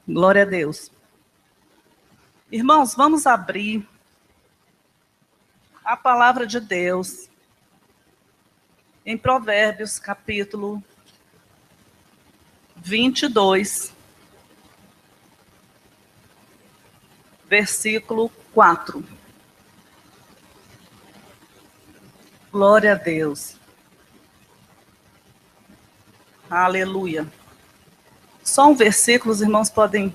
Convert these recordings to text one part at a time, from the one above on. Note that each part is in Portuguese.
Glória a Deus. Irmãos, vamos abrir a palavra de Deus em Provérbios, capítulo 22, versículo 4. Glória a Deus. Aleluia. Só um versículo, os irmãos podem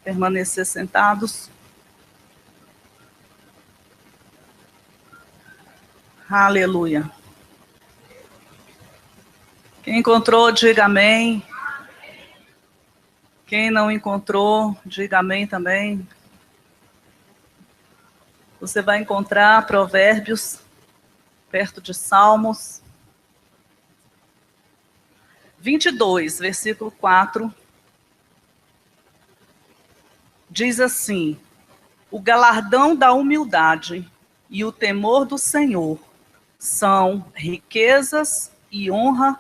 permanecer sentados. Aleluia. Quem encontrou, diga amém. Quem não encontrou, diga amém também. Você vai encontrar Provérbios, perto de Salmos. 22, versículo 4. Diz assim: o galardão da humildade e o temor do Senhor são riquezas e honra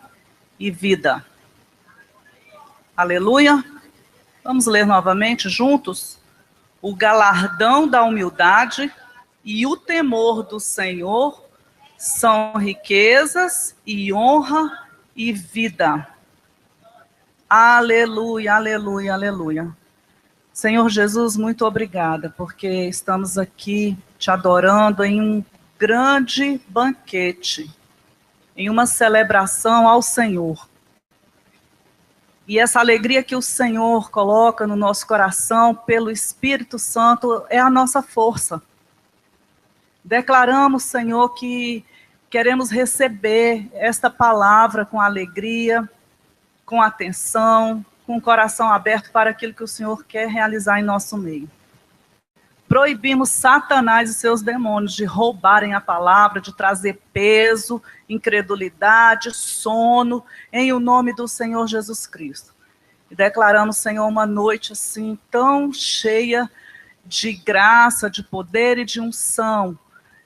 e vida. Aleluia. Vamos ler novamente juntos? O galardão da humildade e o temor do Senhor são riquezas e honra e vida. Aleluia, aleluia, aleluia. Senhor Jesus, muito obrigada, porque estamos aqui te adorando em um grande banquete, em uma celebração ao Senhor. E essa alegria que o Senhor coloca no nosso coração pelo Espírito Santo é a nossa força. Declaramos, Senhor, que queremos receber esta palavra com alegria, com atenção, com o coração aberto para aquilo que o Senhor quer realizar em nosso meio. Proibimos Satanás e seus demônios de roubarem a palavra, de trazer peso, incredulidade, sono, em o nome do Senhor Jesus Cristo. E declaramos, Senhor, uma noite assim tão cheia de graça, de poder e de unção,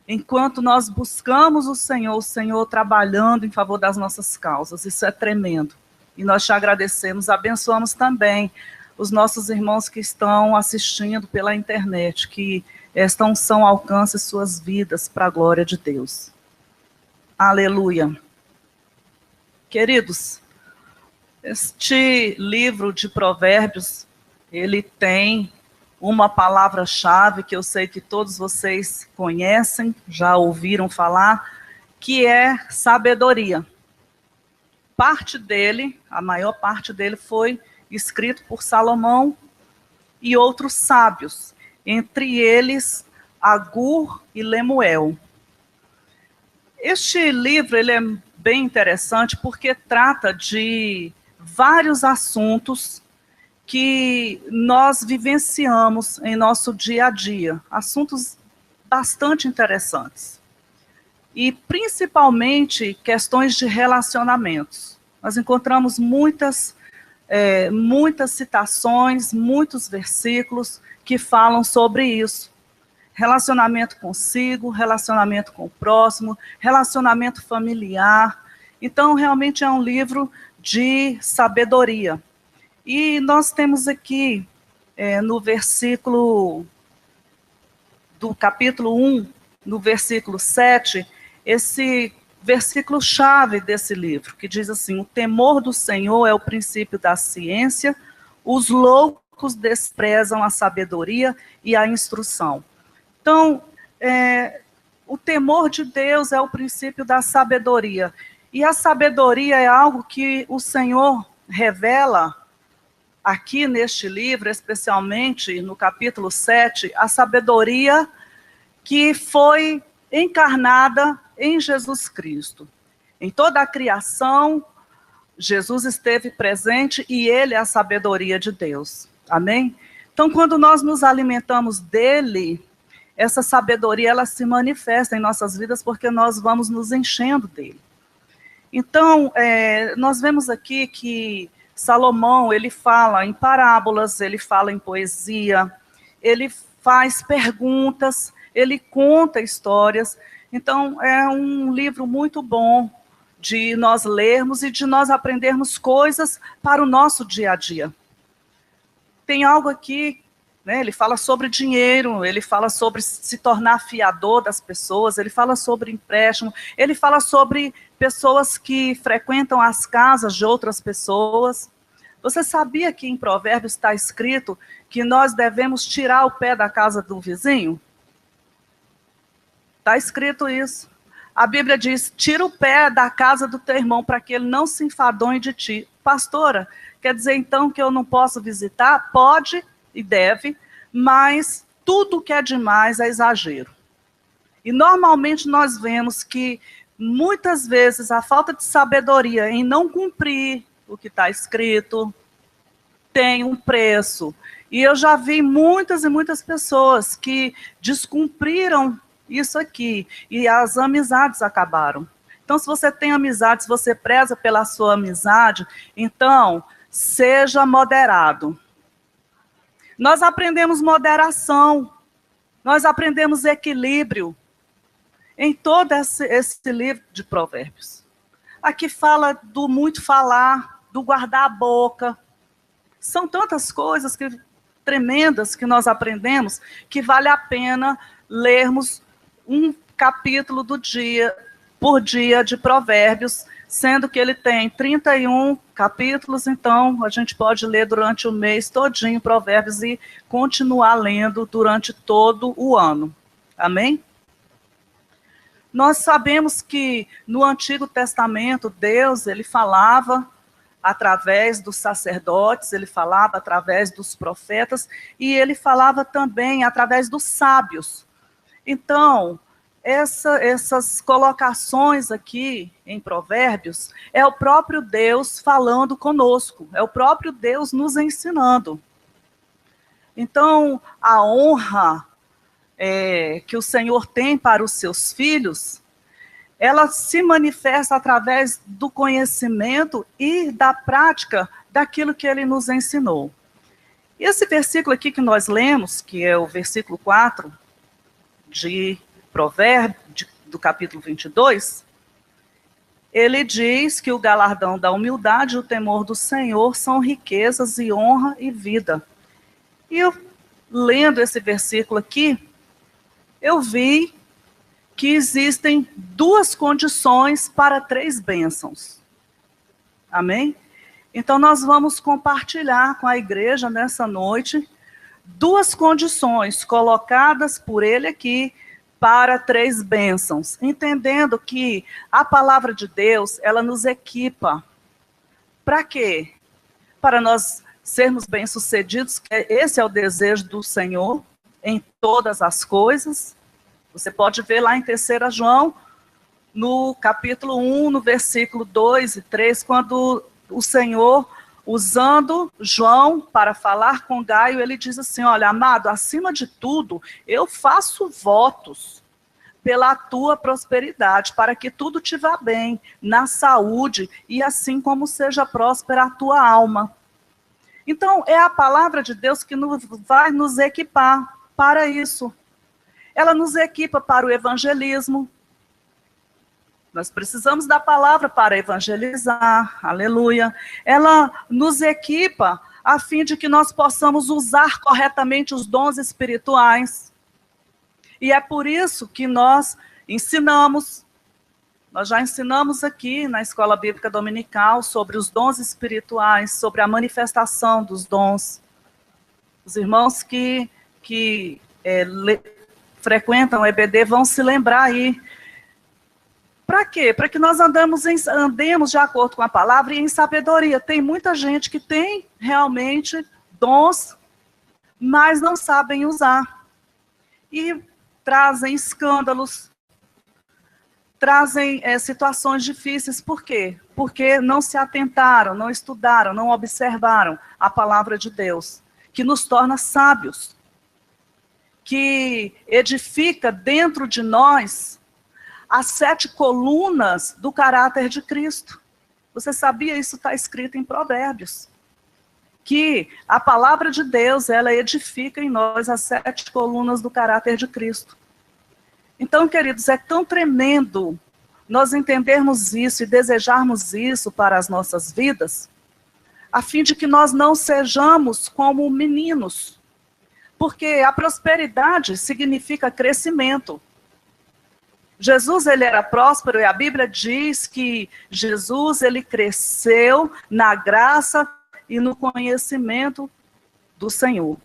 enquanto nós buscamos o Senhor trabalhando em favor das nossas causas. Isso é tremendo. E nós te agradecemos, abençoamos também os nossos irmãos que estão assistindo pela internet, que esta unção alcance suas vidas para a glória de Deus. Aleluia. Queridos, este livro de Provérbios, ele tem uma palavra-chave que eu sei que todos vocês conhecem, já ouviram falar, que é sabedoria. Parte dele, a maior parte dele foi escrito por Salomão e outros sábios, entre eles Agur e Lemuel. Este livro ele é bem interessante porque trata de vários assuntos que nós vivenciamos em nosso dia a dia, assuntos bastante interessantes. E principalmente questões de relacionamentos. Nós encontramos muitas citações, muitos versículos que falam sobre isso. Relacionamento consigo, relacionamento com o próximo, relacionamento familiar. Então, realmente é um livro de sabedoria. E nós temos aqui, no versículo do capítulo 1, no versículo 7, esse versículo-chave desse livro, que diz assim: o temor do Senhor é o princípio da ciência, os loucos desprezam a sabedoria e a instrução. Então, o temor de Deus é o princípio da sabedoria. E a sabedoria é algo que o Senhor revela aqui neste livro, especialmente no capítulo 7, a sabedoria que foi encarnada em Jesus Cristo. Em toda a criação, Jesus esteve presente e ele é a sabedoria de Deus. Amém? Então, quando nós nos alimentamos dele, essa sabedoria ela se manifesta em nossas vidas porque nós vamos nos enchendo dele. Então, nós vemos aqui que Salomão, ele fala em parábolas, ele fala em poesia, ele faz perguntas, ele conta histórias. Então, é um livro muito bom de nós lermos e de nós aprendermos coisas para o nosso dia a dia. tem algo aqui, né, ele fala sobre dinheiro, ele fala sobre se tornar fiador das pessoas, ele fala sobre empréstimo, ele fala sobre pessoas que frequentam as casas de outras pessoas. Você sabia que em Provérbios está escrito que nós devemos tirar o pé da casa do vizinho? Está escrito isso. A Bíblia diz, tira o pé da casa do teu irmão para que ele não se enfadonhe de ti. Pastora, quer dizer então que eu não posso visitar? Pode e deve, mas tudo que é demais é exagero. E normalmente nós vemos que muitas vezes a falta de sabedoria em não cumprir o que está escrito tem um preço. E eu já vi muitas e muitas pessoas que descumpriram isso aqui, e as amizades acabaram. Então, se você tem amizades, você preza pela sua amizade, então, seja moderado. Nós aprendemos moderação, nós aprendemos equilíbrio em todo esse livro de Provérbios. Aqui fala do muito falar, do guardar a boca. São tantas coisas tremendas que nós aprendemos que vale a pena lermos um capítulo do dia, por dia de Provérbios, sendo que ele tem 31 capítulos, então a gente pode ler durante o mês todinho Provérbios e continuar lendo durante todo o ano. Amém? Nós sabemos que no Antigo Testamento, Deus, ele falava através dos sacerdotes, ele falava através dos profetas, e ele falava também através dos sábios. Então, essas colocações aqui em Provérbios, é o próprio Deus falando conosco, é o próprio Deus nos ensinando. Então, a honra que o Senhor tem para os seus filhos, ela se manifesta através do conhecimento e da prática daquilo que ele nos ensinou. E esse versículo aqui que nós lemos, que é o versículo 4 de Provérbios, do capítulo 22, ele diz que o galardão da humildade e o temor do Senhor são riquezas e honra e vida. E eu, lendo esse versículo aqui, eu vi que existem 2 condições para 3 bênçãos. Amém? Então nós vamos compartilhar com a igreja nessa noite 2 condições colocadas por ele aqui para 3 bênçãos, entendendo que a palavra de Deus, ela nos equipa. Para quê? Para nós sermos bem-sucedidos, esse é o desejo do Senhor em todas as coisas. Você pode ver lá em 3 João, no capítulo 1, no versículo 2 e 3, quando o Senhor, usando João para falar com Gaio, ele diz assim, olha, amado, acima de tudo, eu faço votos pela tua prosperidade, para que tudo te vá bem, na saúde, e assim como seja próspera a tua alma. Então, é a palavra de Deus que vai nos equipar para isso. Ela nos equipa para o evangelismo. Nós precisamos da palavra para evangelizar, aleluia. Ela nos equipa a fim de que nós possamos usar corretamente os dons espirituais. E é por isso que nós já ensinamos aqui na Escola Bíblica Dominical sobre os dons espirituais, sobre a manifestação dos dons. Os irmãos que frequentam o EBD vão se lembrar aí. Para quê? Para que nós andemos de acordo com a palavra e em sabedoria. Tem muita gente que tem realmente dons, mas não sabem usar. E trazem escândalos, trazem situações difíceis. Por quê? Porque não se atentaram, não estudaram, não observaram a palavra de Deus, que nos torna sábios, que edifica dentro de nós as 7 colunas do caráter de Cristo. Você sabia? Isso está escrito em Provérbios. Que a palavra de Deus, ela edifica em nós as 7 colunas do caráter de Cristo. Então, queridos, é tão tremendo nós entendermos isso e desejarmos isso para as nossas vidas, a fim de que nós não sejamos como meninos. Porque a prosperidade significa crescimento. Jesus, ele era próspero, e a Bíblia diz que Jesus, ele cresceu na graça e no conhecimento do Senhor.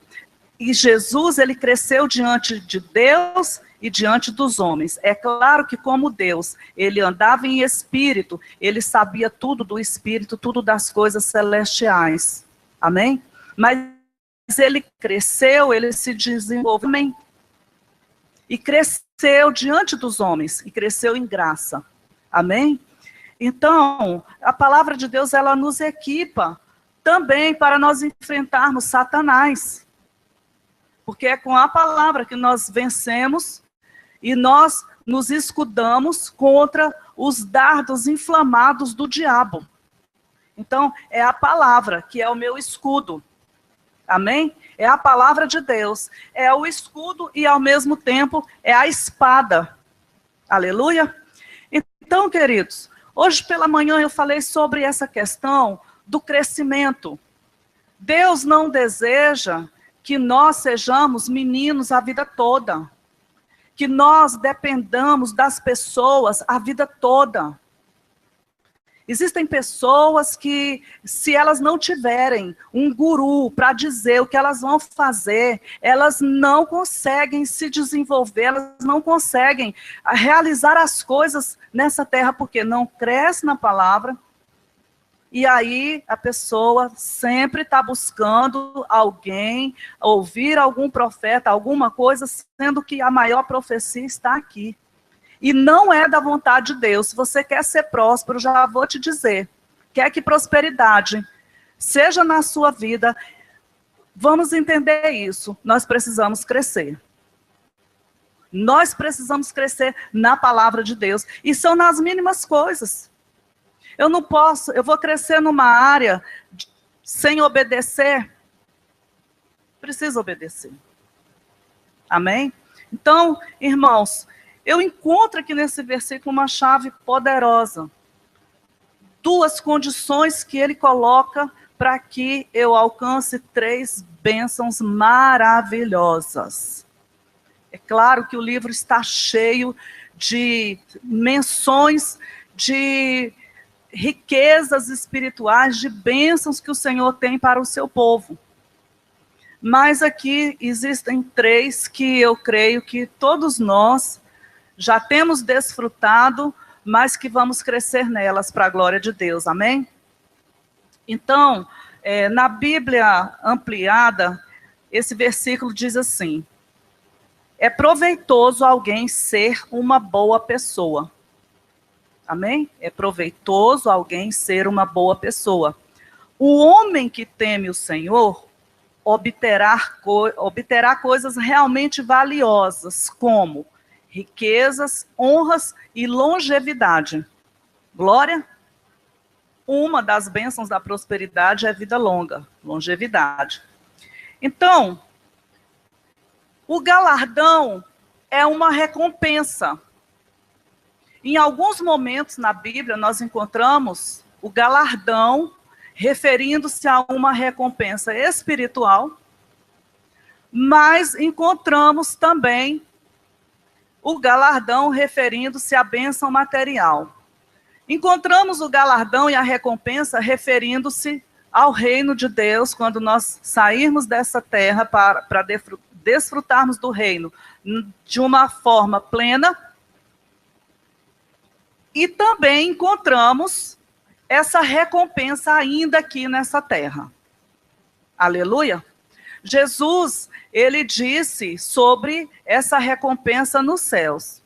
E Jesus, ele cresceu diante de Deus e diante dos homens. É claro que como Deus, ele andava em espírito, ele sabia tudo do espírito, tudo das coisas celestiais. Amém? Mas ele cresceu, ele se desenvolveu, amém? E cresceu diante dos homens, e cresceu em graça. Amém? Então, a palavra de Deus, ela nos equipa também para nós enfrentarmos Satanás. Porque é com a palavra que nós vencemos e nós nos escudamos contra os dardos inflamados do diabo. Então, é a palavra que é o meu escudo. Amém? É a palavra de Deus. É o escudo e, ao mesmo tempo, é a espada. Aleluia? Então, queridos, hoje pela manhã eu falei sobre essa questão do crescimento. Deus não deseja que nós sejamos meninos a vida toda. Que nós dependamos das pessoas a vida toda. Existem pessoas que, se elas não tiverem um guru para dizer o que elas vão fazer, elas não conseguem se desenvolver, elas não conseguem realizar as coisas nessa terra, porque não cresce na palavra. E aí a pessoa sempre está buscando alguém, ouvir algum profeta, alguma coisa, sendo que a maior profecia está aqui. E não é da vontade de Deus. Se você quer ser próspero, já vou te dizer, quer que prosperidade seja na sua vida, vamos entender isso. Nós precisamos crescer. Nós precisamos crescer na palavra de Deus. E são nas mínimas coisas. Eu não posso, eu vou crescer numa área sem obedecer. Preciso obedecer. Amém? Então, irmãos, eu encontro aqui nesse versículo uma chave poderosa. Duas condições que ele coloca para que eu alcance 3 bênçãos maravilhosas. É claro que o livro está cheio de menções, de riquezas espirituais, de bênçãos que o Senhor tem para o seu povo. Mas aqui existem 3 que eu creio que todos nós já temos desfrutado, mas que vamos crescer nelas para a glória de Deus, amém? Então, na Bíblia ampliada, esse versículo diz assim: é proveitoso alguém ser uma boa pessoa. Amém? É proveitoso alguém ser uma boa pessoa. O homem que teme o Senhor obterá coisas realmente valiosas, como riquezas, honras e longevidade. Glória? Uma das bênçãos da prosperidade é vida longa, longevidade. Então, o galardão é uma recompensa. Em alguns momentos na Bíblia, nós encontramos o galardão referindo-se a uma recompensa espiritual, mas encontramos também o galardão referindo-se à bênção material. Encontramos o galardão e a recompensa referindo-se ao reino de Deus, quando nós sairmos dessa terra para desfrutarmos do reino de uma forma plena. E também encontramos essa recompensa ainda aqui nessa terra. Aleluia? Jesus, ele disse sobre essa recompensa nos céus.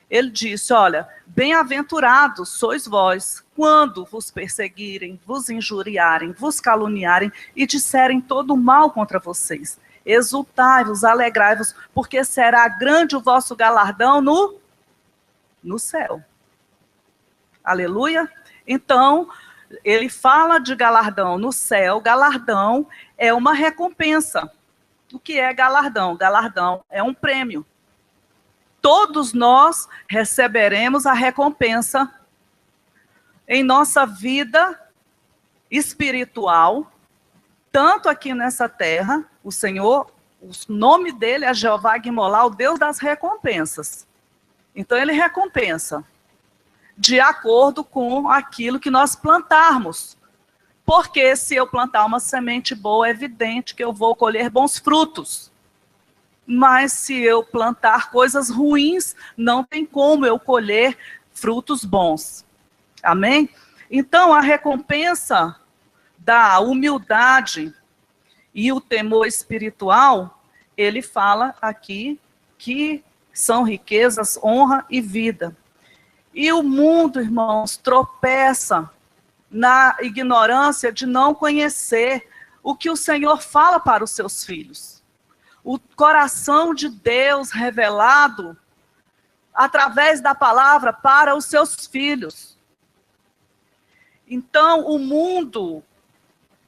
Ele disse, olha, bem-aventurados sois vós, quando vos perseguirem, vos injuriarem, vos caluniarem e disserem todo mal contra vocês. Exultai-vos, alegrai-vos, porque será grande o vosso galardão no céu. Aleluia? Então, ele fala de galardão no céu. Galardão é uma recompensa. O que é galardão? Galardão é um prêmio. Todos nós receberemos a recompensa em nossa vida espiritual, tanto aqui nessa terra, o Senhor, o nome dele é Jeová Guimolá, o Deus das recompensas. Então ele recompensa de acordo com aquilo que nós plantarmos. Porque se eu plantar uma semente boa, é evidente que eu vou colher bons frutos. Mas se eu plantar coisas ruins, não tem como eu colher frutos bons. Amém? Então, a recompensa da humildade e o temor espiritual, ele fala aqui que são riquezas, honra e vida. E o mundo, irmãos, tropeça na ignorância de não conhecer o que o Senhor fala para os seus filhos. O coração de Deus revelado através da palavra para os seus filhos. Então, o mundo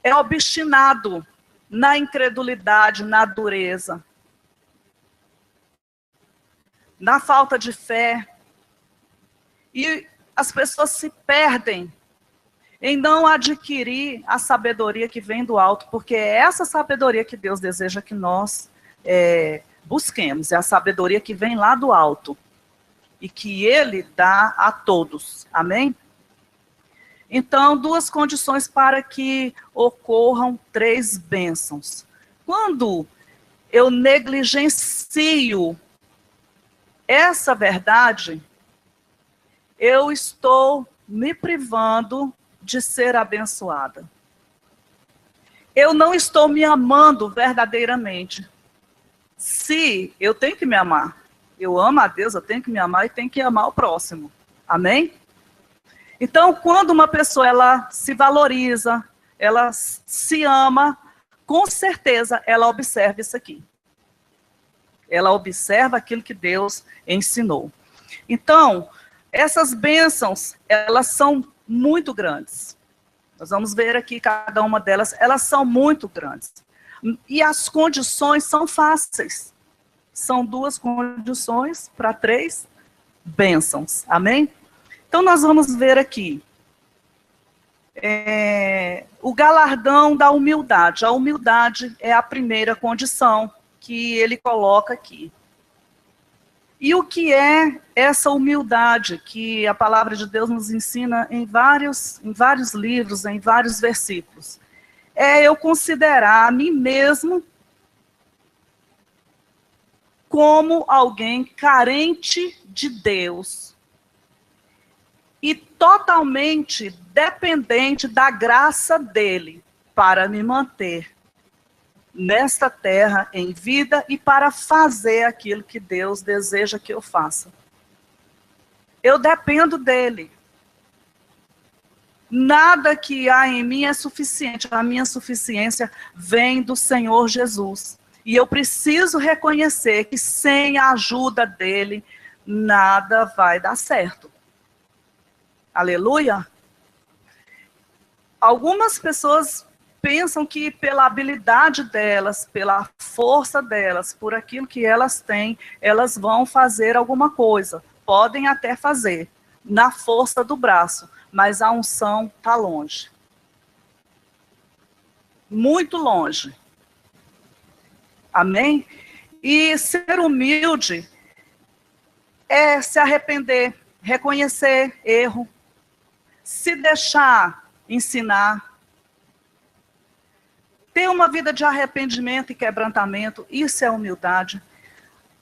é obstinado na incredulidade, na dureza, na falta de fé. E as pessoas se perdem em não adquirir a sabedoria que vem do alto, porque é essa sabedoria que Deus deseja que nós busquemos, é a sabedoria que vem lá do alto, e que Ele dá a todos, amém? Então, 2 condições para que ocorram 3 bênçãos. Quando eu negligencio essa verdade, eu estou me privando de ser abençoada. Eu não estou me amando verdadeiramente. Se eu tenho que me amar, eu amo a Deus, eu tenho que me amar e tenho que amar o próximo. Amém? Então, quando uma pessoa ela se valoriza, ela se ama, com certeza ela observa isso aqui. Ela observa aquilo que Deus ensinou. Então, essas bênçãos, elas são muito grandes. Nós vamos ver aqui cada uma delas, elas são muito grandes. E as condições são fáceis. São 2 condições para 3 bênçãos. Amém? Então, nós vamos ver aqui o galardão da humildade. A humildade é a primeira condição que ele coloca aqui. E o que é essa humildade que a palavra de Deus nos ensina em vários livros, em vários versículos? É eu considerar a mim mesmo como alguém carente de Deus e totalmente dependente da graça dele para me manter nesta terra em vida e para fazer aquilo que Deus deseja que eu faça. Eu dependo dele. Nada que há em mim é suficiente. A minha suficiência vem do Senhor Jesus. E eu preciso reconhecer que sem a ajuda dele, nada vai dar certo. Aleluia? Algumas pessoas pensam que pela habilidade delas, pela força delas, por aquilo que elas têm, elas vão fazer alguma coisa. Podem até fazer, na força do braço, mas a unção está longe. Muito longe. Amém? E ser humilde é se arrepender, reconhecer erro, se deixar ensinar, ter uma vida de arrependimento e quebrantamento, isso é humildade.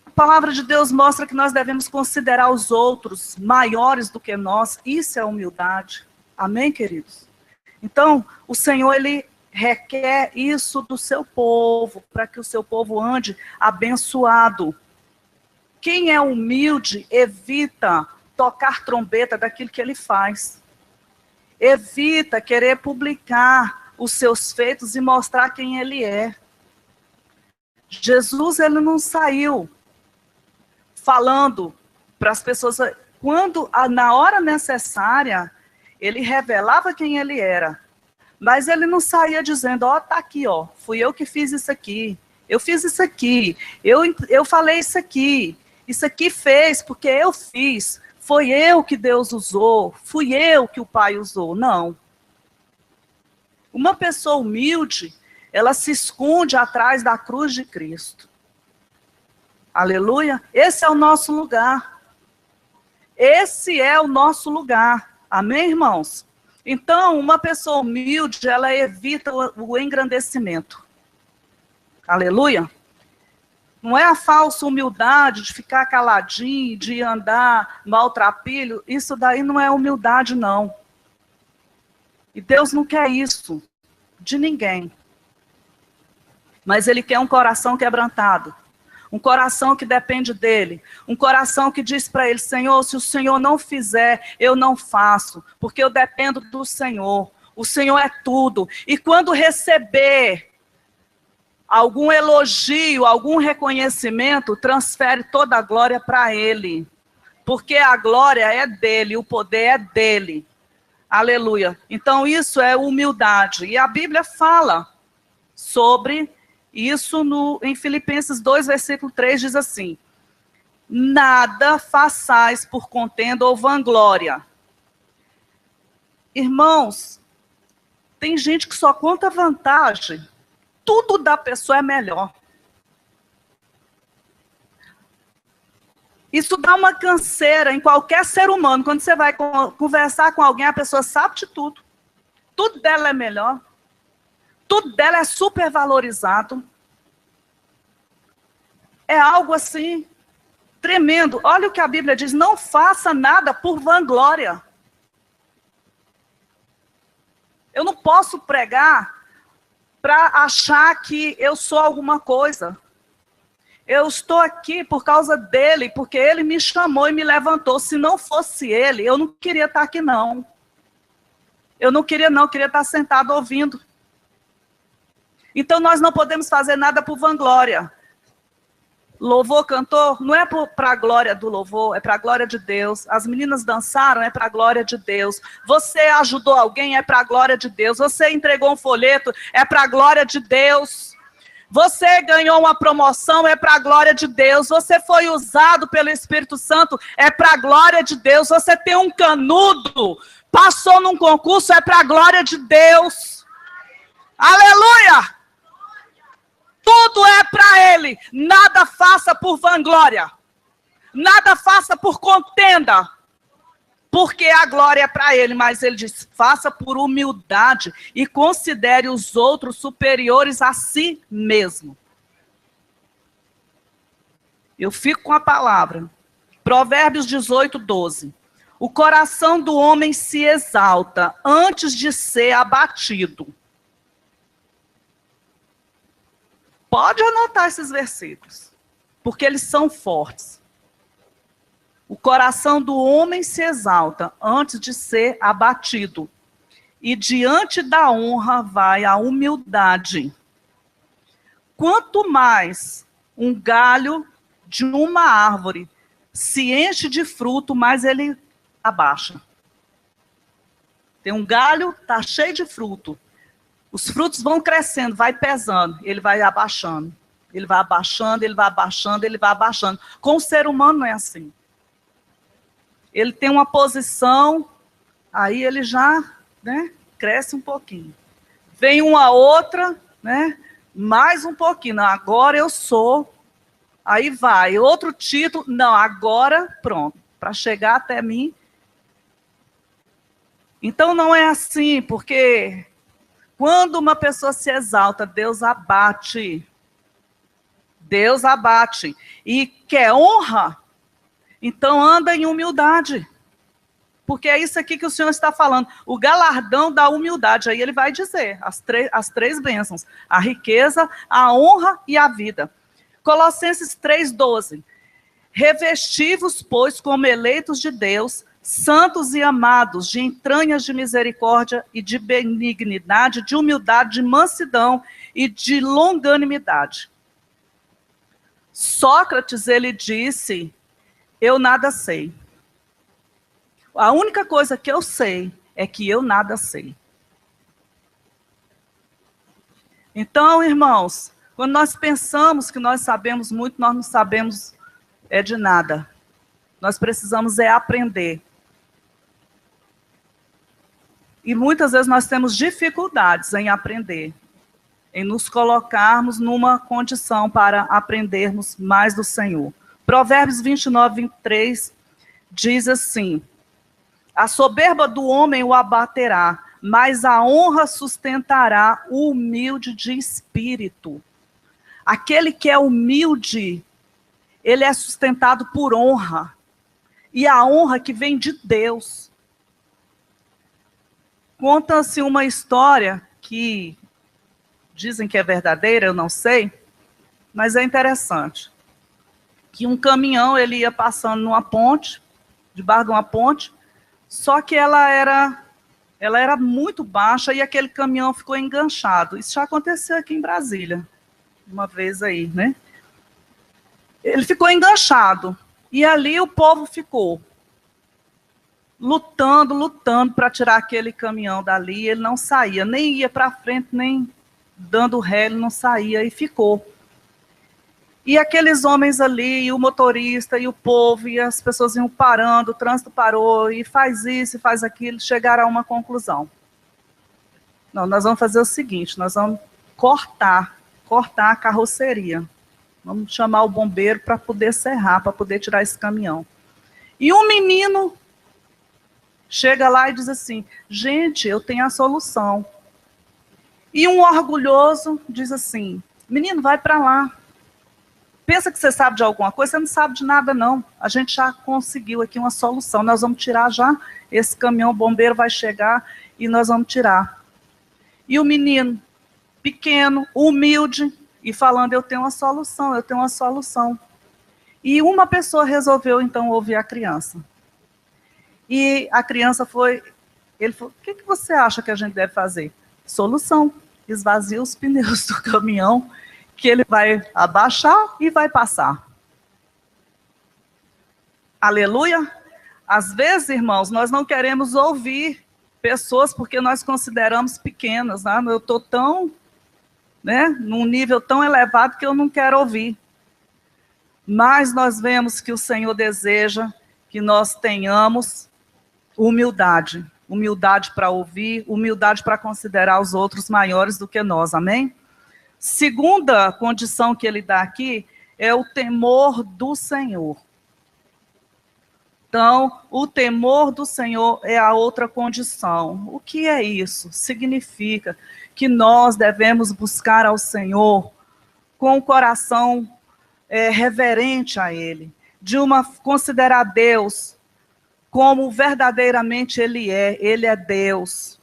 A palavra de Deus mostra que nós devemos considerar os outros maiores do que nós, isso é humildade. Amém, queridos? Então, o Senhor, Ele requer isso do seu povo, para que o seu povo ande abençoado. Quem é humilde, evita tocar trombeta daquilo que ele faz. Evita querer publicar os seus feitos e mostrar quem ele é. Jesus, ele não saiu falando para as pessoas, quando na hora necessária, ele revelava quem ele era. Mas ele não saía dizendo, ó, tá aqui, ó, fui eu que fiz isso aqui, eu fiz isso aqui, eu falei isso aqui fez porque eu fiz, foi eu que Deus usou, fui eu que o Pai usou. Não. Uma pessoa humilde, ela se esconde atrás da cruz de Cristo. Aleluia. Esse é o nosso lugar. Esse é o nosso lugar. Amém, irmãos? Então, uma pessoa humilde, ela evita o engrandecimento. Aleluia. Não é a falsa humildade de ficar caladinho, de andar maltrapilho. Isso daí não é humildade, não. E Deus não quer isso de ninguém. Mas Ele quer um coração quebrantado. Um coração que depende dEle. Um coração que diz para Ele, Senhor, se o Senhor não fizer, eu não faço. Porque eu dependo do Senhor. O Senhor é tudo. E quando receber algum elogio, algum reconhecimento, transfere toda a glória para Ele. Porque a glória é dEle, o poder é dEle. Aleluia. Então isso é humildade. E a Bíblia fala sobre isso em Filipenses 2, versículo 3, diz assim: nada façais por contenda ou vanglória. Irmãos, tem gente que só conta vantagem. Tudo da pessoa é melhor. Isso dá uma canseira em qualquer ser humano. Quando você vai conversar com alguém, a pessoa sabe de tudo. Tudo dela é melhor. Tudo dela é supervalorizado. É algo assim, tremendo. Olha o que a Bíblia diz, não faça nada por vanglória. Eu não posso pregar para achar que eu sou alguma coisa. Eu estou aqui por causa dele, porque ele me chamou e me levantou. Se não fosse ele, eu não queria estar aqui, não. Eu não queria, não. Eu queria estar sentado ouvindo. Então, nós não podemos fazer nada por vanglória. Louvor, cantor, não é para a glória do louvor, é para a glória de Deus. As meninas dançaram, é para a glória de Deus. Você ajudou alguém, é para a glória de Deus. Você entregou um folheto, é para a glória de Deus. Você ganhou uma promoção, é para a glória de Deus. Você foi usado pelo Espírito Santo, é para a glória de Deus. Você tem um canudo, passou num concurso, é para a glória de Deus. Aleluia! Tudo é para Ele. Nada faça por vanglória. Nada faça por contenda. Porque a glória é para Ele. Mas Ele diz, faça por humildade e considere os outros superiores a si mesmo. Eu fico com a palavra. Provérbios 18, 12. O coração do homem se exalta antes de ser abatido. Pode anotar esses versículos, porque eles são fortes. O coração do homem se exalta antes de ser abatido, e diante da honra vai a humildade. Quanto mais um galho de uma árvore se enche de fruto, mais ele abaixa. Tem um galho, está cheio de fruto. Os frutos vão crescendo, vai pesando, ele vai abaixando. Ele vai abaixando, ele vai abaixando, ele vai abaixando. Com o ser humano não é assim. Ele tem uma posição, aí ele já, cresce um pouquinho. Vem uma outra, mais um pouquinho. Não, agora eu sou. Aí vai, outro título. Não, agora, pronto. Para chegar até mim. Então não é assim, porque quando uma pessoa se exalta, Deus abate. Deus abate. E quer honra, então anda em humildade. Porque é isso aqui que o Senhor está falando. O galardão da humildade. Aí ele vai dizer as três bênçãos. A riqueza, a honra e a vida. Colossenses 3,12. Revesti-vos, pois, como eleitos de Deus, santos e amados, de entranhas de misericórdia e de benignidade, de humildade, de mansidão e de longanimidade. Sócrates, ele disse, eu nada sei. A única coisa que eu sei é que eu nada sei. Então, irmãos, quando nós pensamos que nós sabemos muito, nós não sabemos de nada. Nós precisamos aprender. E muitas vezes nós temos dificuldades em aprender, em nos colocarmos numa condição para aprendermos mais do Senhor. Provérbios 29, 23 diz assim: a soberba do homem o abaterá, mas a honra sustentará o humilde de espírito. Aquele que é humilde, ele é sustentado por honra. E a honra que vem de Deus. Conta-se uma história que dizem que é verdadeira, eu não sei, mas é interessante. Que um caminhão, ele ia passando numa ponte, debaixo de uma ponte, só que ela era muito baixa e aquele caminhão ficou enganchado. Isso já aconteceu aqui em Brasília, uma vez aí, né? Ele ficou enganchado e ali o povo ficou lutando para tirar aquele caminhão dali. Ele não saía, nem ia para frente, nem dando ré, ele não saía e ficou. E aqueles homens ali, e o motorista, e o povo, e as pessoas iam parando, o trânsito parou, e faz isso, e faz aquilo, chegaram a uma conclusão. Não, nós vamos fazer o seguinte, nós vamos cortar a carroceria. Vamos chamar o bombeiro para poder serrar, para poder tirar esse caminhão. E um menino chega lá e diz assim: gente, eu tenho a solução. E um orgulhoso diz assim: menino, vai para lá. Pensa que você sabe de alguma coisa, você não sabe de nada não. A gente já conseguiu aqui uma solução, nós vamos tirar já esse caminhão, o bombeiro vai chegar e nós vamos tirar. E o menino, pequeno, humilde, e falando: eu tenho uma solução, eu tenho uma solução. E uma pessoa resolveu então ouvir a criança. E a criança ele falou: o que você acha que a gente deve fazer? Solução: esvazia os pneus do caminhão, que ele vai abaixar e vai passar. Aleluia? Às vezes, irmãos, nós não queremos ouvir pessoas porque nós consideramos pequenas. Né? Eu estou tão, num nível tão elevado que eu não quero ouvir. Mas nós vemos que o Senhor deseja que nós tenhamos humildade. Humildade para ouvir, humildade para considerar os outros maiores do que nós, amém? Segunda condição que ele dá aqui é o temor do Senhor. Então, o temor do Senhor é a outra condição. O que é isso? Significa que nós devemos buscar ao Senhor com o coração reverente a Ele, considerar Deus como verdadeiramente Ele é Deus.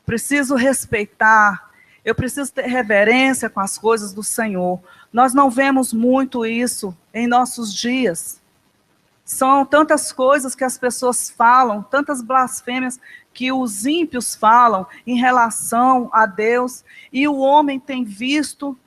Preciso respeitar. Eu preciso ter reverência com as coisas do Senhor. Nós não vemos muito isso em nossos dias. São tantas coisas que as pessoas falam, tantas blasfêmias que os ímpios falam em relação a Deus, e o homem tem visto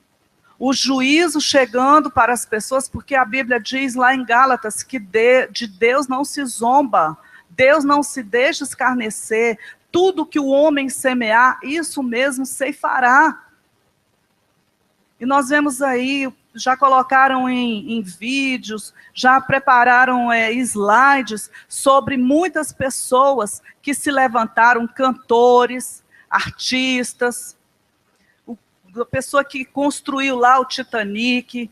o juízo chegando para as pessoas, porque a Bíblia diz lá em Gálatas que de Deus não se zomba, Deus não se deixa escarnecer. Tudo que o homem semear, isso mesmo ceifará. E nós vemos aí, já colocaram em vídeos, já prepararam slides sobre muitas pessoas que se levantaram, cantores, artistas, a pessoa que construiu lá o Titanic,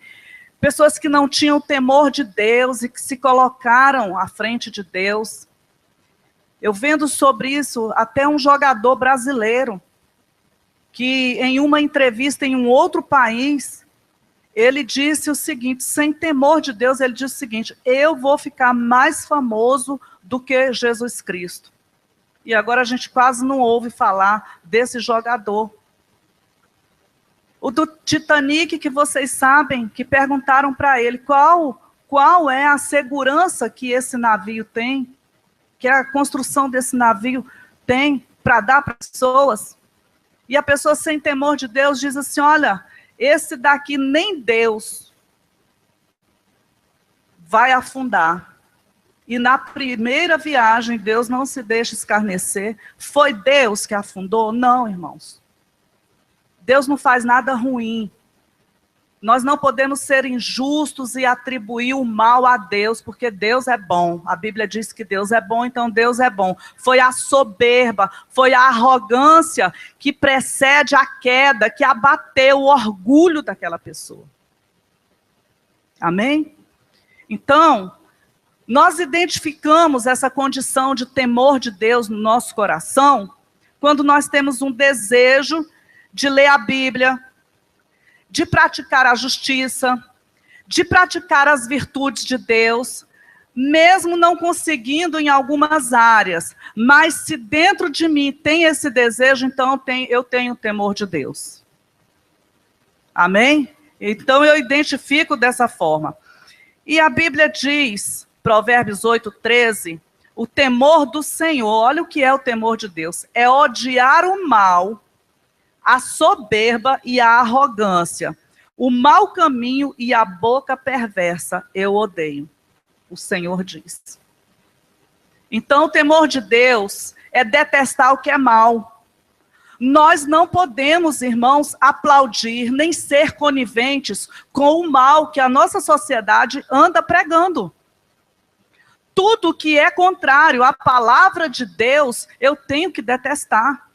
pessoas que não tinham temor de Deus e que se colocaram à frente de Deus. Eu vendo sobre isso até um jogador brasileiro, que em uma entrevista em um outro país, ele disse o seguinte, sem temor de Deus, ele disse o seguinte: eu vou ficar mais famoso do que Jesus Cristo. E agora a gente quase não ouve falar desse jogador. O do Titanic, que vocês sabem, que perguntaram para ele qual é a segurança que esse navio tem, que a construção desse navio tem para dar para as pessoas. E a pessoa sem temor de Deus diz assim: olha, esse daqui nem Deus vai afundar. E na primeira viagem, Deus não se deixa escarnecer. Foi Deus que afundou? Não, irmãos. Deus não faz nada ruim. Nós não podemos ser injustos e atribuir o mal a Deus, porque Deus é bom. A Bíblia diz que Deus é bom, então Deus é bom. Foi a soberba, foi a arrogância que precede a queda, que abateu o orgulho daquela pessoa. Amém? Então, nós identificamos essa condição de temor de Deus no nosso coração quando nós temos um desejo de ler a Bíblia, de praticar a justiça, de praticar as virtudes de Deus, mesmo não conseguindo em algumas áreas. Mas se dentro de mim tem esse desejo, então eu tenho temor de Deus. Amém? Então eu identifico dessa forma. E a Bíblia diz, Provérbios 8:13, o temor do Senhor, olha o que é o temor de Deus, é odiar o mal, a soberba e a arrogância, o mau caminho e a boca perversa eu odeio, o Senhor diz. Então o temor de Deus é detestar o que é mal. Nós não podemos, irmãos, aplaudir nem ser coniventes com o mal que a nossa sociedade anda pregando. Tudo que é contrário à palavra de Deus, eu tenho que detestar.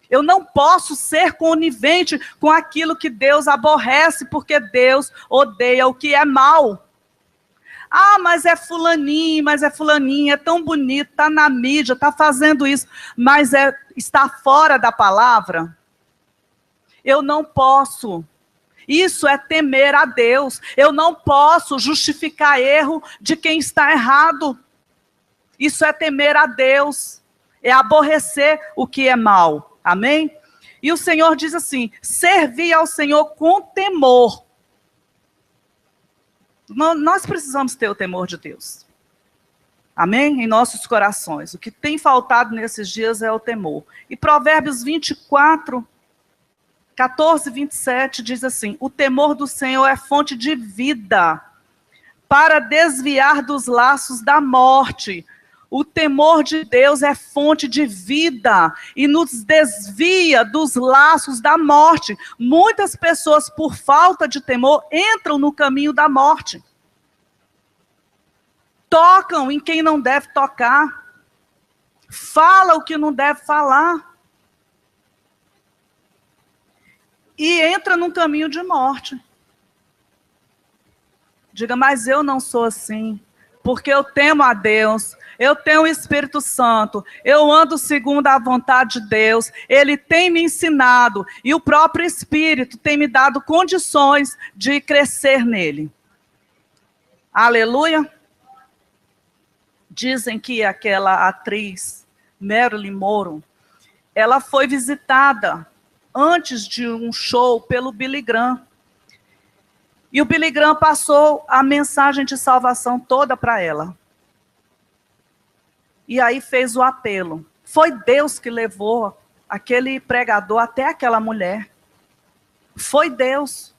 Eu não posso ser conivente com aquilo que Deus aborrece, porque Deus odeia o que é mal. Ah, mas é fulaninho, mas é fulaninha, é tão bonito, está na mídia, está fazendo isso, mas está fora da palavra? Eu não posso. Isso é temer a Deus. Eu não posso justificar erro de quem está errado. Isso é temer a Deus. É aborrecer o que é mal. Amém? E o Senhor diz assim, servir ao Senhor com temor. Nós precisamos ter o temor de Deus. Amém? Em nossos corações. O que tem faltado nesses dias é o temor. E Provérbios 24, 14, 27 diz assim, o temor do Senhor é fonte de vida, para desviar dos laços da morte. O temor de Deus é fonte de vida e nos desvia dos laços da morte. Muitas pessoas, por falta de temor, entram no caminho da morte. Tocam em quem não deve tocar. Fala o que não deve falar. E entra num caminho de morte. Diga, mas eu não sou assim, porque eu temo a Deus. Eu tenho o Espírito Santo, eu ando segundo a vontade de Deus, Ele tem me ensinado, e o próprio Espírito tem me dado condições de crescer nele. Aleluia? Dizem que aquela atriz, Marilyn Monroe, ela foi visitada antes de um show pelo Billy Graham. E o Billy Graham passou a mensagem de salvação toda para ela. E aí fez o apelo. Foi Deus que levou aquele pregador até aquela mulher. Foi Deus.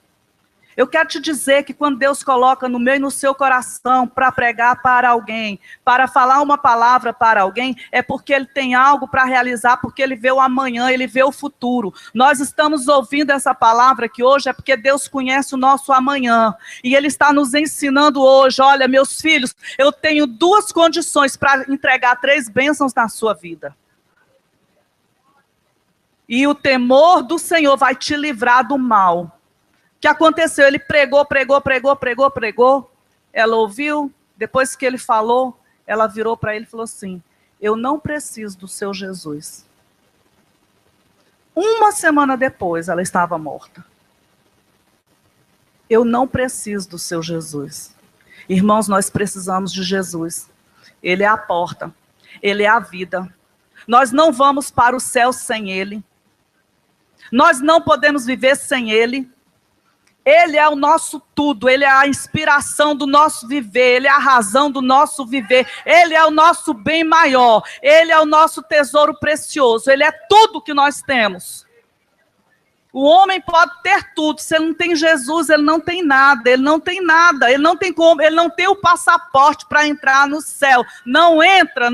Eu quero te dizer que quando Deus coloca no meu e no seu coração para pregar para alguém, para falar uma palavra para alguém, é porque Ele tem algo para realizar, porque Ele vê o amanhã, Ele vê o futuro. Nós estamos ouvindo essa palavra aqui hoje, é porque Deus conhece o nosso amanhã. E Ele está nos ensinando hoje, olha, meus filhos, eu tenho 2 condições para entregar 3 bênçãos na sua vida. E o temor do Senhor vai te livrar do mal. O que aconteceu? Ele pregou. Ela ouviu, depois que ele falou, ela virou para ele e falou assim, eu não preciso do seu Jesus. 1 semana depois, ela estava morta. Eu não preciso do seu Jesus. Irmãos, nós precisamos de Jesus. Ele é a porta, Ele é a vida. Nós não vamos para o céu sem Ele. Nós não podemos viver sem Ele. Ele é o nosso tudo, Ele é a inspiração do nosso viver, Ele é a razão do nosso viver, Ele é o nosso bem maior, Ele é o nosso tesouro precioso, Ele é tudo que nós temos. O homem pode ter tudo, se ele não tem Jesus, ele não tem nada, ele não tem nada, ele não tem como, ele não tem o passaporte para entrar no céu. Não entra,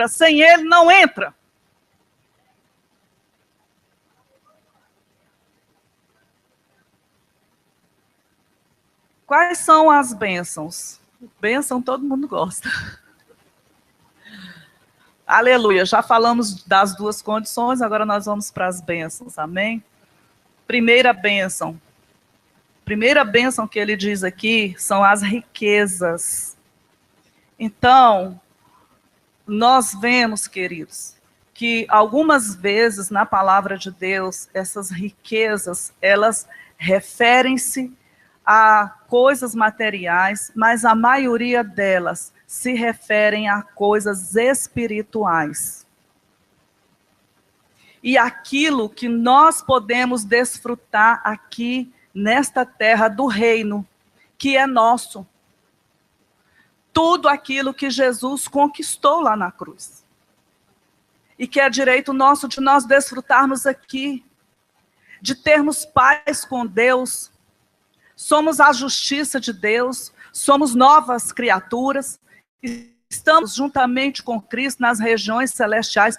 sem Ele não entra. Quais são as bênçãos? Bênção todo mundo gosta. Aleluia, já falamos das duas condições, agora nós vamos para as bênçãos, amém? Primeira bênção que ele diz aqui são as riquezas. Então, nós vemos, queridos, que algumas vezes na palavra de Deus, essas riquezas, elas referem-se a coisas materiais, mas a maioria delas se referem a coisas espirituais. E aquilo que nós podemos desfrutar aqui nesta terra do reino, que é nosso. Tudo aquilo que Jesus conquistou lá na cruz. E que é direito nosso de nós desfrutarmos aqui, de termos paz com Deus. Somos a justiça de Deus, somos novas criaturas, estamos juntamente com Cristo nas regiões celestiais.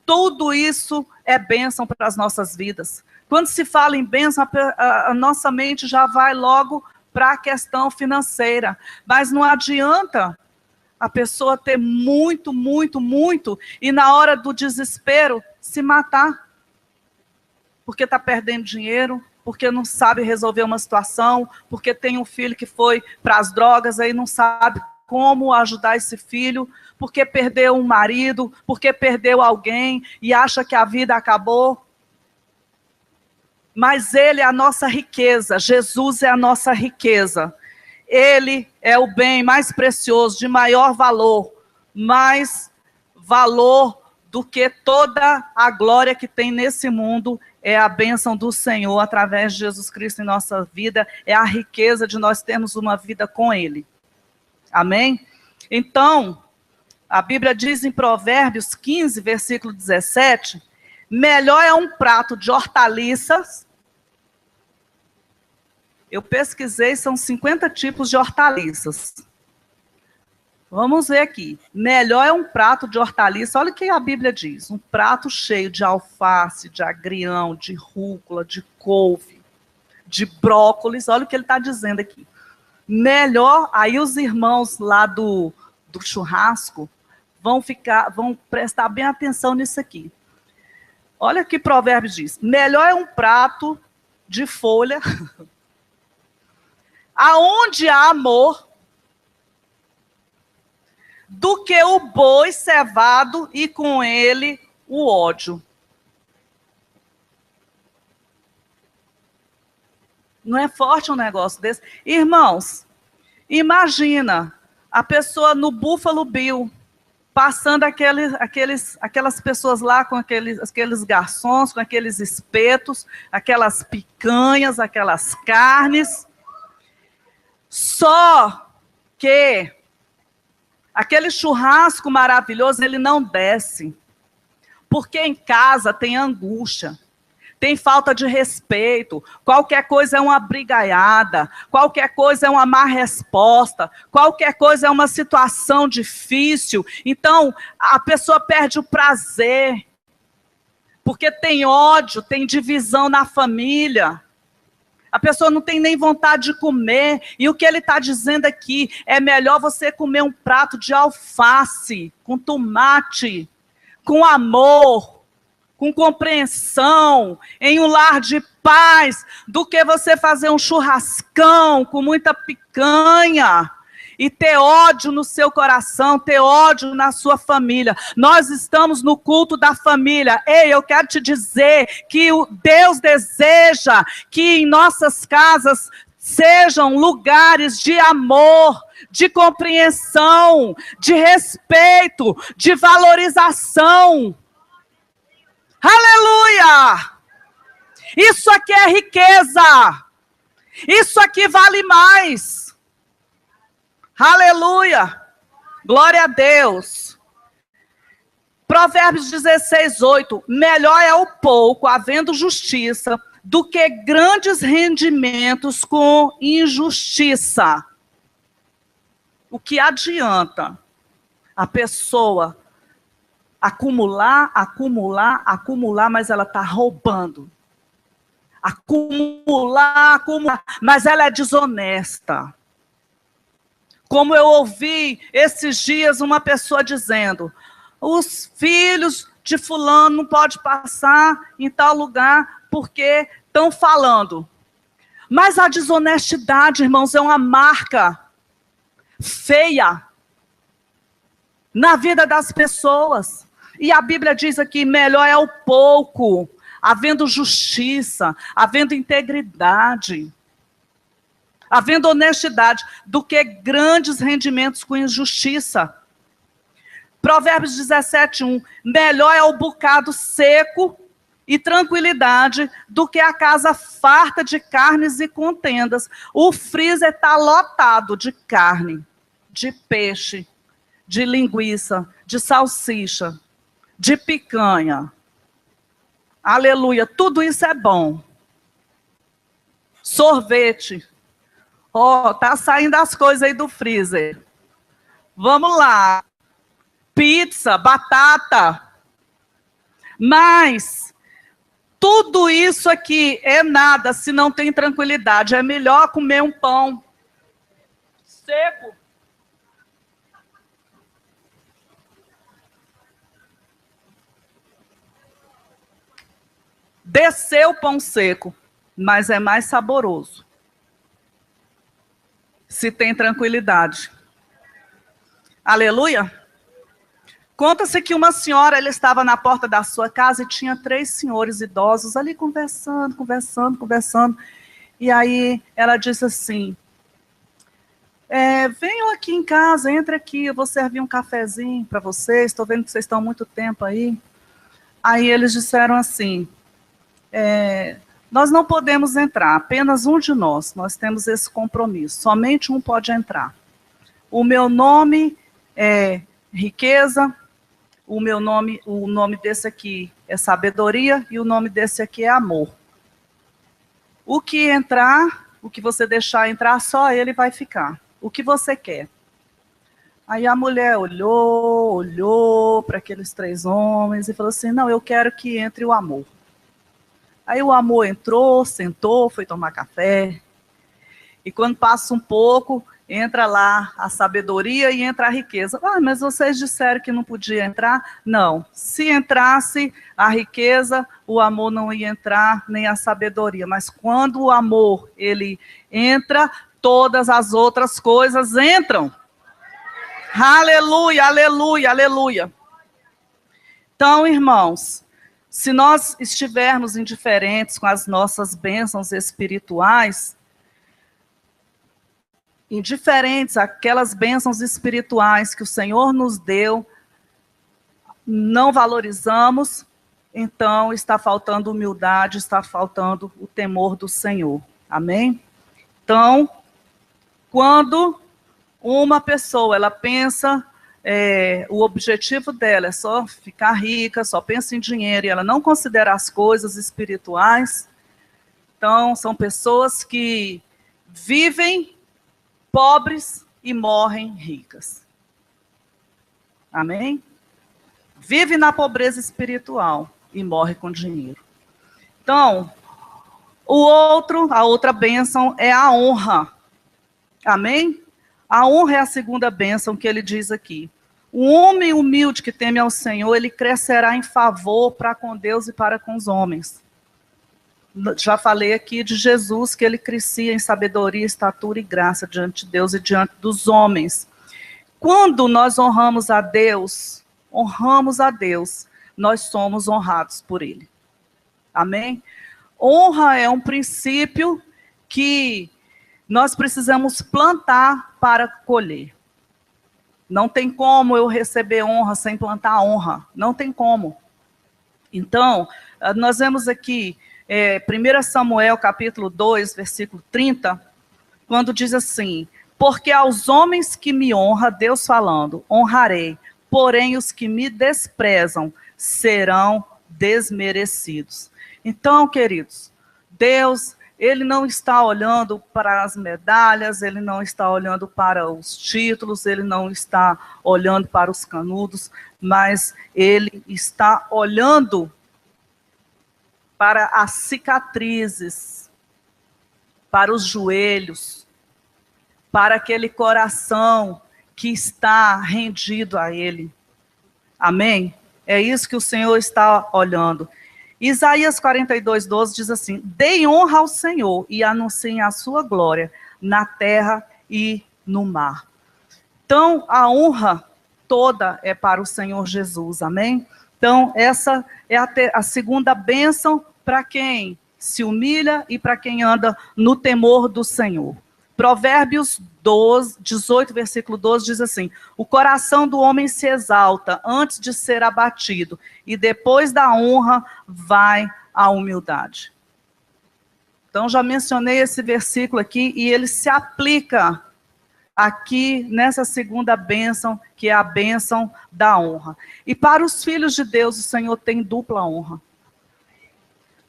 Tudo isso é bênção para as nossas vidas. Quando se fala em bênção, a nossa mente já vai logo para a questão financeira. Mas não adianta a pessoa ter muito, muito, muito, e na hora do desespero se matar. Porque está perdendo dinheiro, porque não sabe resolver uma situação, porque tem um filho que foi para as drogas, aí não sabe como ajudar esse filho, porque perdeu um marido, porque perdeu alguém e acha que a vida acabou. Mas ele é a nossa riqueza, Jesus é a nossa riqueza. Ele é o bem mais precioso, de maior valor, mais valor do que toda a glória que tem nesse mundo, é a bênção do Senhor através de Jesus Cristo em nossa vida, é a riqueza de nós termos uma vida com Ele. Amém? Então, a Bíblia diz em Provérbios 15, versículo 17, melhor é um prato de hortaliças. Eu pesquisei, são 50 tipos de hortaliças. Vamos ver aqui. Melhor é um prato de hortaliça. Olha o que a Bíblia diz. Um prato cheio de alface, de agrião, de rúcula, de couve, de brócolis. Olha o que ele está dizendo aqui. Melhor, aí os irmãos lá do churrasco vão prestar bem atenção nisso aqui. Olha o que Provérbios diz. Melhor é um prato de folha, aonde há amor, do que o boi cevado e com ele o ódio. Não é forte um negócio desse? Irmãos, imagina a pessoa no Buffalo Bill, passando aquelas pessoas lá com aqueles garçons, com aqueles espetos, aquelas picanhas, aquelas carnes. Só que aquele churrasco maravilhoso, ele não desce. Porque em casa tem angústia, tem falta de respeito, qualquer coisa é uma brigaiada, qualquer coisa é uma má resposta, qualquer coisa é uma situação difícil. Então, a pessoa perde o prazer, porque tem ódio, tem divisão na família. A pessoa não tem nem vontade de comer. E o que ele está dizendo aqui, é melhor você comer um prato de alface, com tomate, com amor, com compreensão, em um lar de paz, do que você fazer um churrascão com muita picanha e ter ódio no seu coração, ter ódio na sua família. Nós estamos no culto da família. Ei, eu quero te dizer que Deus deseja que em nossas casas sejam lugares de amor, de compreensão, de respeito, de valorização. Aleluia! Isso aqui é riqueza. Isso aqui vale mais. Aleluia! Glória a Deus. Provérbios 16, 8. Melhor é o pouco, havendo justiça, do que grandes rendimentos com injustiça. O que adianta a pessoa acumular, mas ela está roubando. acumular, mas ela é desonesta. Como eu ouvi esses dias uma pessoa dizendo, os filhos de fulano não podem passar em tal lugar porque estão falando. Mas a desonestidade, irmãos, é uma marca feia na vida das pessoas. E a Bíblia diz aqui, melhor é o pouco, havendo justiça, havendo integridade, havendo honestidade, do que grandes rendimentos com injustiça. Provérbios 17:1, melhor é o bocado seco e tranquilidade do que a casa farta de carnes e contendas. O freezer está lotado de carne, de peixe, de linguiça, de salsicha, de picanha. Aleluia, tudo isso é bom. Sorvete. Ó, tá saindo as coisas aí do freezer. Vamos lá. Pizza, batata. Mas tudo isso aqui é nada se não tem tranquilidade. É melhor comer um pão seco. Descer o pão seco, mas é mais saboroso. Se tem tranquilidade. Aleluia. Conta-se que uma senhora, ela estava na porta da sua casa e tinha 3 senhores idosos ali conversando. E aí ela disse assim, venham aqui em casa, entre aqui, eu vou servir um cafezinho para vocês, estou vendo que vocês estão há muito tempo aí. Aí eles disseram assim, nós não podemos entrar, apenas um de nós temos esse compromisso, somente um pode entrar. O meu nome é riqueza, o nome desse aqui é sabedoria e o nome desse aqui é amor. O que entrar, o que você deixar entrar, só ele vai ficar. O que você quer? Aí a mulher olhou para aqueles 3 homens e falou assim, não, eu quero que entre o amor. Aí o amor entrou, sentou, foi tomar café. E quando passa um pouco, entra lá a sabedoria e entra a riqueza. Ah, mas vocês disseram que não podia entrar? Não. Se entrasse a riqueza, o amor não ia entrar, nem a sabedoria. Mas quando o amor, ele entra, todas as outras coisas entram. Aleluia, aleluia, aleluia. Então, irmãos, se nós estivermos indiferentes com as nossas bênçãos espirituais, indiferentes àquelas bênçãos espirituais que o Senhor nos deu, não valorizamos, então está faltando humildade, está faltando o temor do Senhor. Amém? Então, quando uma pessoa, ela pensa, o objetivo dela é só ficar rica, só pensa em dinheiro, e ela não considera as coisas espirituais, então são pessoas que vivem pobres e morrem ricas. Amém? Vive na pobreza espiritual e morre com dinheiro. Então, a outra bênção é a honra. Amém? A honra é a segunda bênção que ele diz aqui. O homem humilde que teme ao Senhor, ele crescerá em favor para com Deus e para com os homens. Já falei aqui de Jesus, que ele crescia em sabedoria, estatura e graça diante de Deus e diante dos homens. Quando nós honramos a Deus, nós somos honrados por ele. Amém? Honra é um princípio que nós precisamos plantar para colher. Não tem como eu receber honra sem plantar honra. Não tem como. Então, nós vemos aqui 1 Samuel, capítulo 2, versículo 30, quando diz assim, porque aos homens que me honram, Deus falando, honrarei, porém os que me desprezam serão desmerecidos. Então, queridos, Deus, ele não está olhando para as medalhas, ele não está olhando para os títulos, ele não está olhando para os canudos, mas ele está olhando para as cicatrizes, para os joelhos, para aquele coração que está rendido a Ele. Amém? É isso que o Senhor está olhando. Isaías 42:12 diz assim: deem honra ao Senhor e anunciem a sua glória na terra e no mar. Então, a honra toda é para o Senhor Jesus, amém? Então, essa é a segunda bênção para quem se humilha e para quem anda no temor do Senhor. Provérbios 18, versículo 12, diz assim: o coração do homem se exalta antes de ser abatido, e depois da honra vai a humildade. Então, já mencionei esse versículo aqui, e ele se aplica aqui nessa segunda bênção, que é a bênção da honra. E para os filhos de Deus, o Senhor tem dupla honra.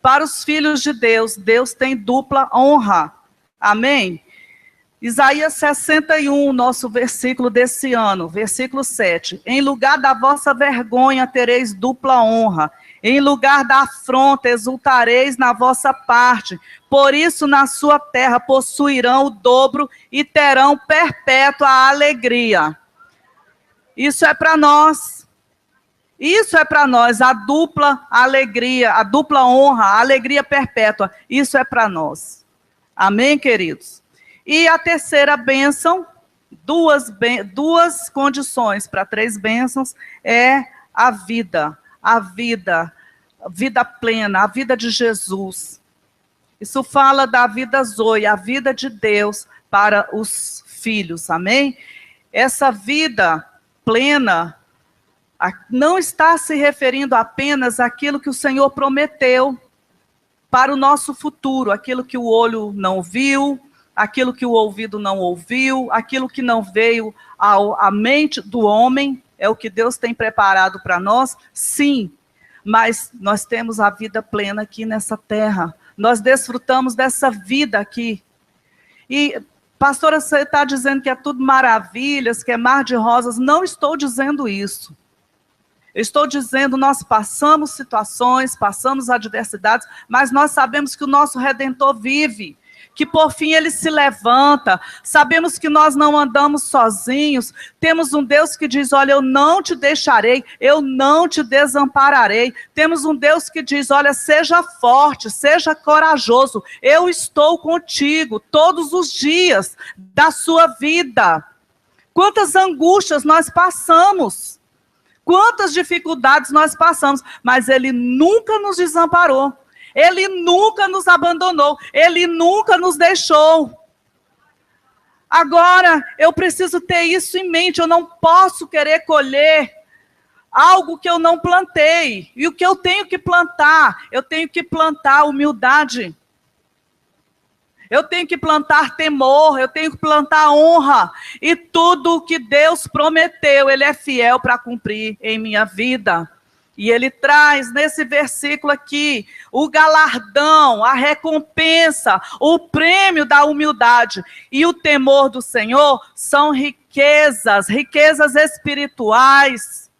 Para os filhos de Deus, Deus tem dupla honra. Amém? Isaías 61, nosso versículo desse ano, versículo 7. Em lugar da vossa vergonha tereis dupla honra. Em lugar da afronta exultareis na vossa parte. Por isso na sua terra possuirão o dobro e terão perpétua alegria. Isso é para nós. Isso é para nós, a dupla alegria, a dupla honra, a alegria perpétua. Isso é para nós. Amém, queridos? E a terceira bênção, duas condições para 3 bênçãos, é a vida plena, a vida de Jesus. Isso fala da vida Zoe, a vida de Deus para os filhos, amém? Essa vida plena não está se referindo apenas àquilo que o Senhor prometeu para o nosso futuro, aquilo que o olho não viu, aquilo que o ouvido não ouviu, aquilo que não veio à mente do homem, é o que Deus tem preparado para nós, sim, mas nós temos a vida plena aqui nessa terra, nós desfrutamos dessa vida aqui. E, pastora, você está dizendo que é tudo maravilhas, que é mar de rosas, não estou dizendo isso. Eu estou dizendo, nós passamos situações, passamos adversidades, mas nós sabemos que o nosso Redentor vive, que por fim ele se levanta, sabemos que nós não andamos sozinhos, temos um Deus que diz, olha, eu não te deixarei, eu não te desampararei, temos um Deus que diz, olha, seja forte, seja corajoso, eu estou contigo todos os dias da sua vida. Quantas angústias nós passamos, quantas dificuldades nós passamos, mas Ele nunca nos desamparou. Ele nunca nos abandonou, Ele nunca nos deixou. Agora, eu preciso ter isso em mente, eu não posso querer colher algo que eu não plantei. E o que eu tenho que plantar? Eu tenho que plantar humildade. Eu tenho que plantar temor, eu tenho que plantar honra. E tudo o que Deus prometeu, Ele é fiel para cumprir em minha vida. E ele traz nesse versículo aqui o galardão, a recompensa, o prêmio da humildade. E o temor do Senhor são riquezas, riquezas espirituais,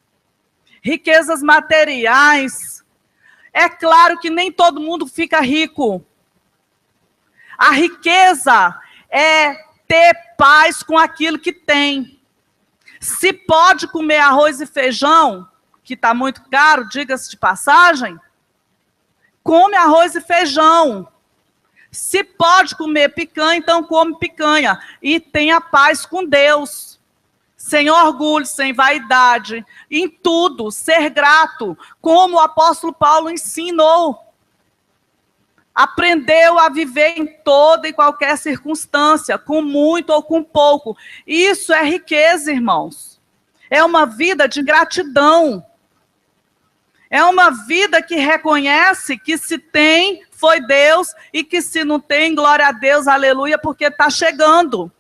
riquezas materiais. É claro que nem todo mundo fica rico. A riqueza é ter paz com aquilo que tem. Se pode comer arroz e feijão, que está muito caro, diga-se de passagem, come arroz e feijão. Se pode comer picanha, então come picanha. E tenha paz com Deus. Sem orgulho, sem vaidade. Em tudo, ser grato. Como o apóstolo Paulo ensinou. Aprendeu a viver em toda e qualquer circunstância, com muito ou com pouco. Isso é riqueza, irmãos. É uma vida de gratidão. É uma vida que reconhece que se tem, foi Deus, e que se não tem, glória a Deus, aleluia, porque está chegando.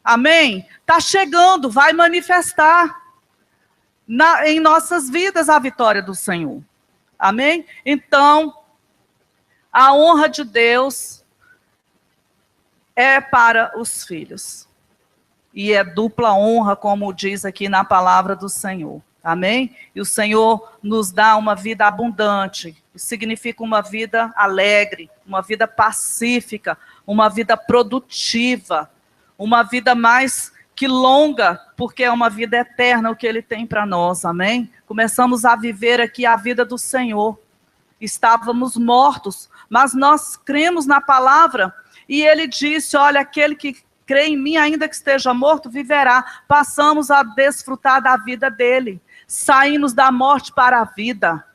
Amém? Está chegando, vai manifestar em nossas vidas a vitória do Senhor. Amém? Então, a honra de Deus é para os filhos. E é dupla honra, como diz aqui na palavra do Senhor. Amém? E o Senhor nos dá uma vida abundante. Isso significa uma vida alegre, uma vida pacífica, uma vida produtiva, uma vida mais que longa, porque é uma vida eterna o que Ele tem para nós. Amém? Começamos a viver aqui a vida do Senhor. Estávamos mortos, mas nós cremos na palavra. E Ele disse, olha, aquele que crê em mim, ainda que esteja morto, viverá. Passamos a desfrutar da vida dele. Saímos da morte para a vida.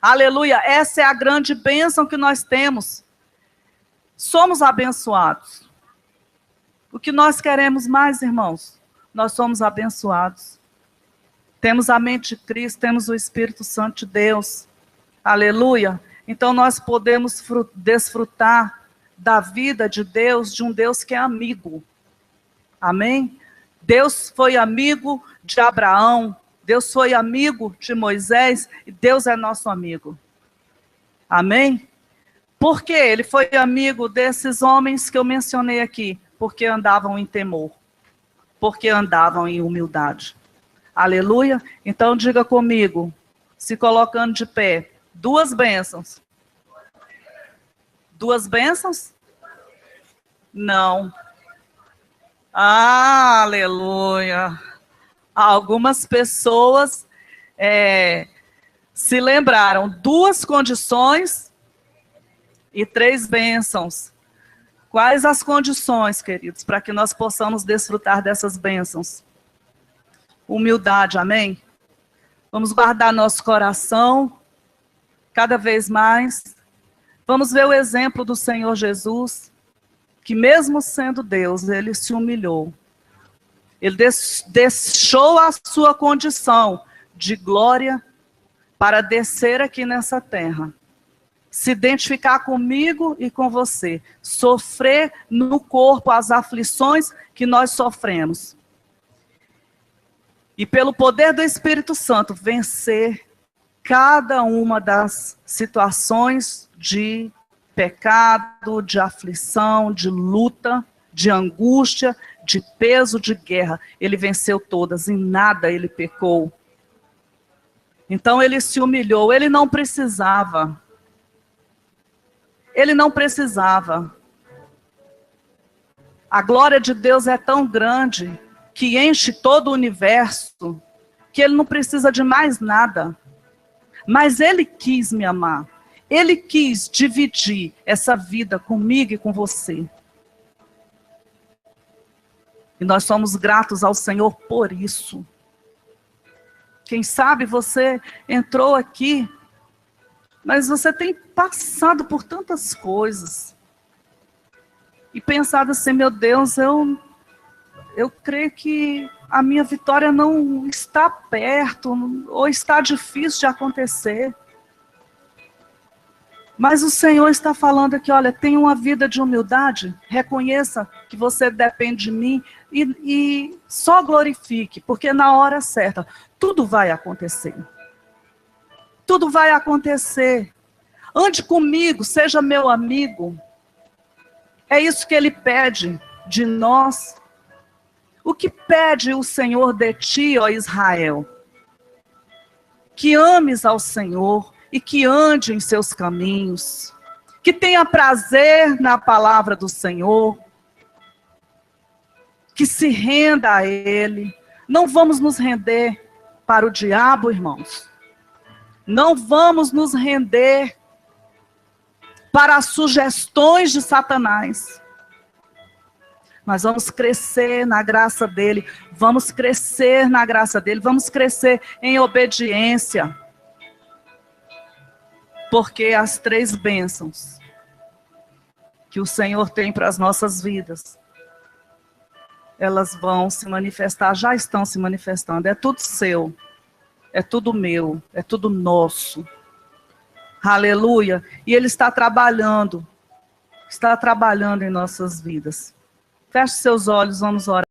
Aleluia. Essa é a grande bênção que nós temos. Somos abençoados. O que nós queremos mais, irmãos? Nós somos abençoados. Temos a mente de Cristo, temos o Espírito Santo de Deus. Aleluia. Então nós podemos desfrutar da vida de Deus, de um Deus que é amigo. Amém? Deus foi amigo de Abraão, Deus foi amigo de Moisés, e Deus é nosso amigo. Amém? Por quê? Ele foi amigo desses homens que eu mencionei aqui, porque andavam em temor, porque andavam em humildade. Aleluia? Então diga comigo, se colocando de pé, 2 bênçãos. 2 bênçãos? Não. Ah, aleluia. Algumas pessoas se lembraram, 2 condições e 3 bênçãos. Quais as condições, queridos, para que nós possamos desfrutar dessas bênçãos? Humildade, amém? Vamos guardar nosso coração cada vez mais. Vamos ver o exemplo do Senhor Jesus, que mesmo sendo Deus, ele se humilhou. Ele deixou a sua condição de glória para descer aqui nessa terra. Se identificar comigo e com você. Sofrer no corpo as aflições que nós sofremos. E pelo poder do Espírito Santo, vencer cada uma das situações de pecado, de aflição, de luta, de angústia, de peso, de guerra. Ele venceu todas, em nada ele pecou. Então ele se humilhou, ele não precisava. Ele não precisava. A glória de Deus é tão grande que enche todo o universo, que ele não precisa de mais nada. Mas ele quis me amar. Ele quis dividir essa vida comigo e com você. E nós somos gratos ao Senhor por isso. Quem sabe você entrou aqui, mas você tem passado por tantas coisas. E pensado assim, meu Deus, eu creio que a minha vitória não está perto, ou está difícil de acontecer. Mas o Senhor está falando aqui, olha, tenha uma vida de humildade, reconheça que você depende de mim e só glorifique, porque na hora certa, tudo vai acontecer. Tudo vai acontecer. Ande comigo, seja meu amigo. É isso que Ele pede de nós. O que pede o Senhor de ti, ó Israel? Que ames ao Senhor e que ande em seus caminhos, que tenha prazer na palavra do Senhor, que se renda a Ele. Não vamos nos render para o diabo, irmãos. Não vamos nos render para as sugestões de Satanás. Nós vamos crescer na graça dEle, vamos crescer na graça dEle, vamos crescer em obediência. Porque as 3 bênçãos que o Senhor tem para as nossas vidas, elas vão se manifestar, já estão se manifestando. É tudo seu, é tudo meu, é tudo nosso. Aleluia. E Ele está trabalhando em nossas vidas. Feche seus olhos, vamos orar.